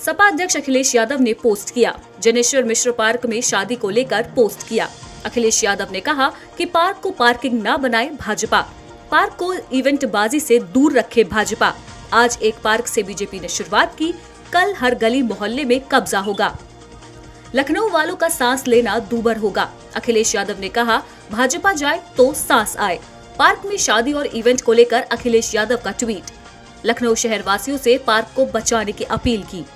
सपा अध्यक्ष अखिलेश यादव ने पोस्ट किया। जनेश्वर मिश्र पार्क में शादी को लेकर पोस्ट किया। अखिलेश यादव ने कहा कि पार्क को पार्किंग न बनाए भाजपा, पार्क को इवेंट बाजी से दूर रखे भाजपा। आज एक पार्क से बीजेपी ने शुरुआत की, कल हर गली मोहल्ले में कब्जा होगा। लखनऊ वालों का सांस लेना दूभर होगा। अखिलेश यादव ने कहा, भाजपा जाए तो सांस आए। पार्क में शादी और इवेंट को लेकर अखिलेश यादव का ट्वीट। लखनऊ शहर वासियों से पार्क को बचाने की अपील की।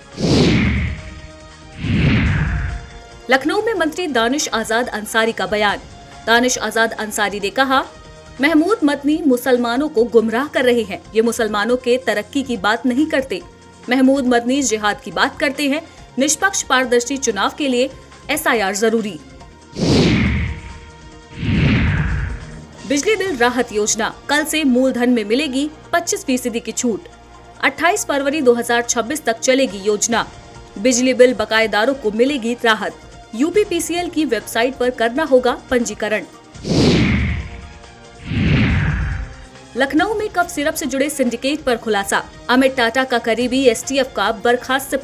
लखनऊ में मंत्री दानिश आजाद अंसारी का बयान। दानिश आजाद अंसारी ने कहा, महमूद मदनी मुसलमानों को गुमराह कर रहे हैं। ये मुसलमानों के तरक्की की बात नहीं करते। महमूद मदनी जिहाद की बात करते हैं। निष्पक्ष पारदर्शी चुनाव के लिए SIR जरूरी। बिजली बिल राहत योजना, कल से मूलधन में मिलेगी 25% की छूट। 28 फरवरी 2026 तक चलेगी योजना। बिजली बिल बकायेदारों को मिलेगी राहत। UPPCL की वेबसाइट पर करना होगा पंजीकरण। लखनऊ में कफ सिरप से जुड़े सिंडिकेट पर खुलासा। अमित टाटा का करीबी STF का बर्खास्त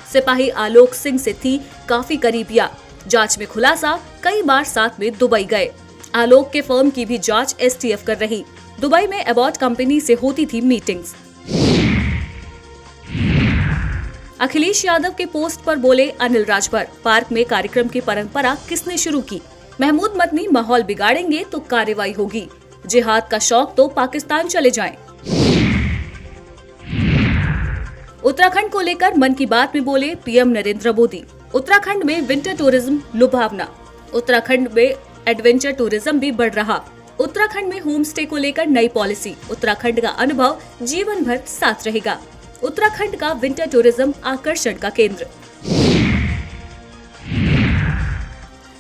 सिपाही आलोक सिंह से थी काफी करीबियां। जांच में खुलासा, कई बार साथ में दुबई गए। आलोक के फर्म की भी जांच STF कर रही। दुबई में एबॉट कंपनी से होती थी मीटिंग्स। अखिलेश यादव के पोस्ट पर बोले अनिल राजभर, पार्क में कार्यक्रम की परंपरा किसने शुरू की? महमूद मदनी माहौल बिगाड़ेंगे तो कार्रवाई होगी। जिहाद का शौक तो पाकिस्तान चले जाएं। उत्तराखंड को लेकर मन की बात में बोले PM नरेंद्र मोदी। उत्तराखंड में विंटर टूरिज्म लुभावना। उत्तराखंड में एडवेंचर टूरिज्म भी बढ़ रहा। उत्तराखंड में होम स्टे को लेकर नई पॉलिसी। उत्तराखंड का अनुभव जीवन भर साथ रहेगा। उत्तराखंड का विंटर टूरिज्म आकर्षण का केंद्र।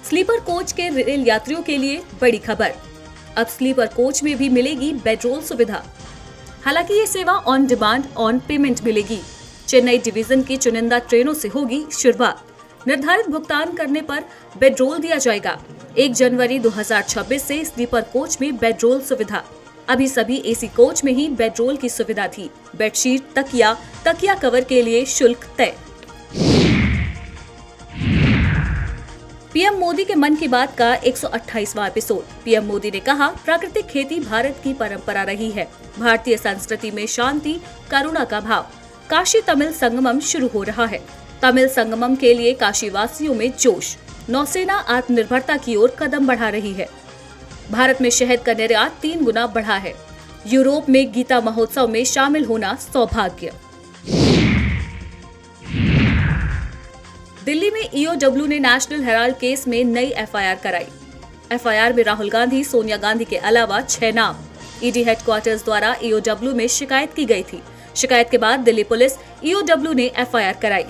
स्लीपर कोच के रेल यात्रियों के लिए बड़ी खबर। अब स्लीपर कोच में भी मिलेगी बेडरोल सुविधा। हालांकि ये सेवा ऑन डिमांड ऑन पेमेंट मिलेगी। चेन्नई डिवीजन की चुनिंदा ट्रेनों से होगी शुरुआत। निर्धारित भुगतान करने पर बेडरोल दिया जाएगा। 1 जनवरी 2026 से स्लीपर कोच में बेडरोल सुविधा। अभी सभी AC कोच में ही बेडरोल की सुविधा थी। बेडशीट, तकिया कवर के लिए शुल्क तय। PM मोदी के मन की बात का 128वां एपिसोड। PM मोदी ने कहा, प्राकृतिक खेती भारत की परंपरा रही है। भारतीय संस्कृति में शांति, करुणा का भाव। काशी तमिल संगमम शुरू हो रहा है। तमिल संगमम के लिए काशी वासियों में जोश। नौसेना आत्मनिर्भरता की ओर कदम बढ़ा रही है। भारत में शहद का निर्यात 3 गुना बढ़ा है। यूरोप में गीता महोत्सव में शामिल होना सौभाग्य। दिल्ली में EOW ने नेशनल हेराल्ड केस में नई FIR कराई। FIR में राहुल गांधी, सोनिया गांधी के अलावा 6 नाम। ED हेडक्वार्टर्स द्वारा EOW में शिकायत की गई थी। शिकायत के बाद दिल्ली पुलिस EOW ने FIR कराई।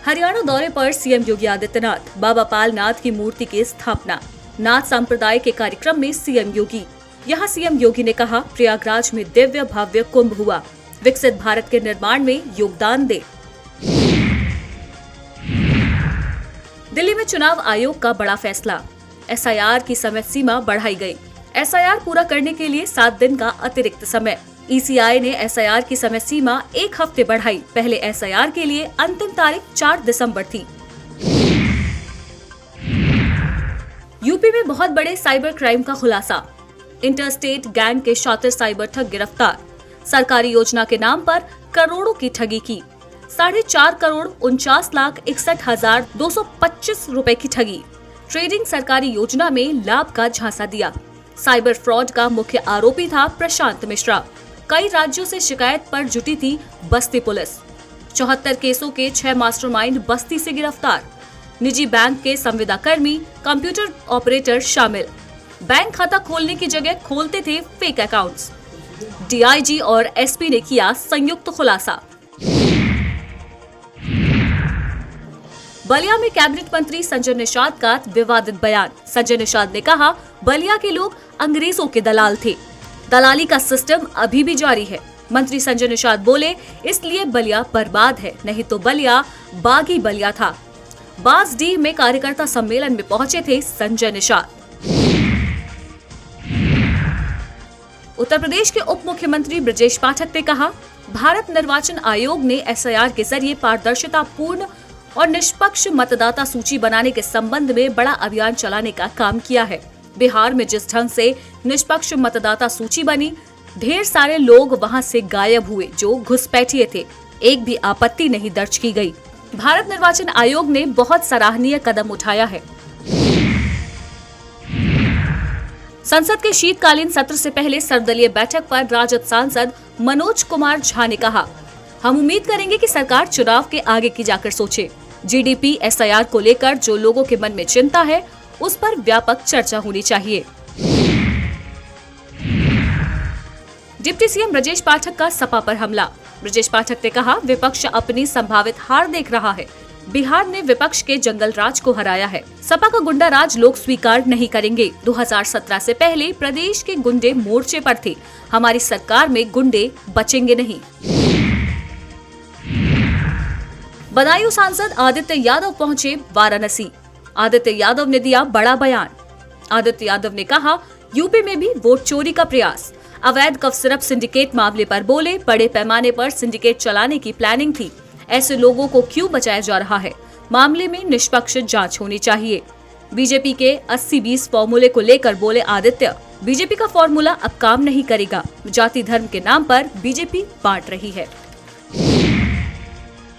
हरियाणा दौरे पर CM योगी आदित्यनाथ। बाबा पालनाथ की मूर्ति की स्थापना। नाथ संप्रदाय के कार्यक्रम में CM योगी। यहाँ CM योगी ने कहा, प्रयागराज में दिव्य भव्य कुंभ हुआ। विकसित भारत के निर्माण में योगदान दे। दिल्ली में चुनाव आयोग का बड़ा फैसला। SIR की समय सीमा बढ़ाई गई। SIR पूरा करने के लिए 7 दिन का अतिरिक्त समय। ECI ने SIR की समय सीमा 1 हफ्ते बढ़ाई। पहले SIR के लिए अंतिम तारीख 4 दिसंबर थी। यूपी में बहुत बड़े साइबर क्राइम का खुलासा। इंटरस्टेट गैंग के शातिर साइबर ठग गिरफ्तार। सरकारी योजना के नाम पर करोड़ों की ठगी की। 4.5 करोड़ 49,61,225 रुपए की ठगी। ट्रेडिंग सरकारी योजना में लाभ का झांसा दिया। साइबर फ्रॉड का मुख्य आरोपी था प्रशांत मिश्रा। कई राज्यों से शिकायत पर जुटी थी बस्ती पुलिस। 74 केसों के 6 मास्टरमाइंड बस्ती से गिरफ्तार। निजी बैंक के संविदा कर्मी, कंप्यूटर ऑपरेटर शामिल। बैंक खाता खोलने की जगह खोलते थे फेक अकाउंट्स। DIG और SP ने किया संयुक्त खुलासा। बलिया में कैबिनेट मंत्री संजय निषाद का विवादित बयान। संजय निषाद ने कहा, बलिया के लोग अंग्रेजों के दलाल थे। दलाली का सिस्टम अभी भी जारी है। मंत्री संजय निषाद बोले, इसलिए बलिया बर्बाद है, नहीं तो बलिया बागी बलिया था। बांसडीह में कार्यकर्ता सम्मेलन में पहुंचे थे संजय निषाद। उत्तर प्रदेश के उप मुख्यमंत्री ब्रजेश पाठक ने कहा, भारत निर्वाचन आयोग ने एसआईआर के जरिए पारदर्शिता पूर्ण और निष्पक्ष मतदाता सूची बनाने के संबंध में बड़ा अभियान चलाने का काम किया है। बिहार में जिस ढंग से निष्पक्ष मतदाता सूची बनी, ढेर सारे लोग वहां से गायब हुए जो घुसपैठिए थे। एक भी आपत्ति नहीं दर्ज की गई। भारत निर्वाचन आयोग ने बहुत सराहनीय कदम उठाया है। संसद के शीतकालीन सत्र से पहले सर्वदलीय बैठक पर राजद सांसद मनोज कुमार झा ने कहा, हम उम्मीद करेंगे कि सरकार चुनाव के आगे की जाकर सोचे। जीडीपी एसआईआर को लेकर जो लोगों के मन में चिंता है, उस पर व्यापक चर्चा होनी चाहिए। डिप्टी सीएम ब्रजेश पाठक का सपा पर हमला। ब्रजेश पाठक ने कहा, विपक्ष अपनी संभावित हार देख रहा है। बिहार ने विपक्ष के जंगल राज को हराया है। सपा का गुंडा राज लोग स्वीकार नहीं करेंगे। 2017 से पहले प्रदेश के गुंडे मोर्चे पर थे। हमारी सरकार में गुंडे बचेंगे नहीं। बदायूं सांसद आदित्य यादव पहुंचे वाराणसी। आदित्य यादव ने दिया बड़ा बयान। आदित्य यादव ने कहा, यूपी में भी वोट चोरी का प्रयास। अवैध कफ सिरप सिंडिकेट मामले पर बोले, बड़े पैमाने पर सिंडिकेट चलाने की प्लानिंग थी। ऐसे लोगों को क्यों बचाया जा रहा है? मामले में निष्पक्ष जांच होनी चाहिए। बीजेपी के 80-20 फॉर्मूले को लेकर बोले आदित्य, बीजेपी का फॉर्मूला अब काम नहीं करेगा। जाति धर्म के नाम पर बीजेपी बांट रही है।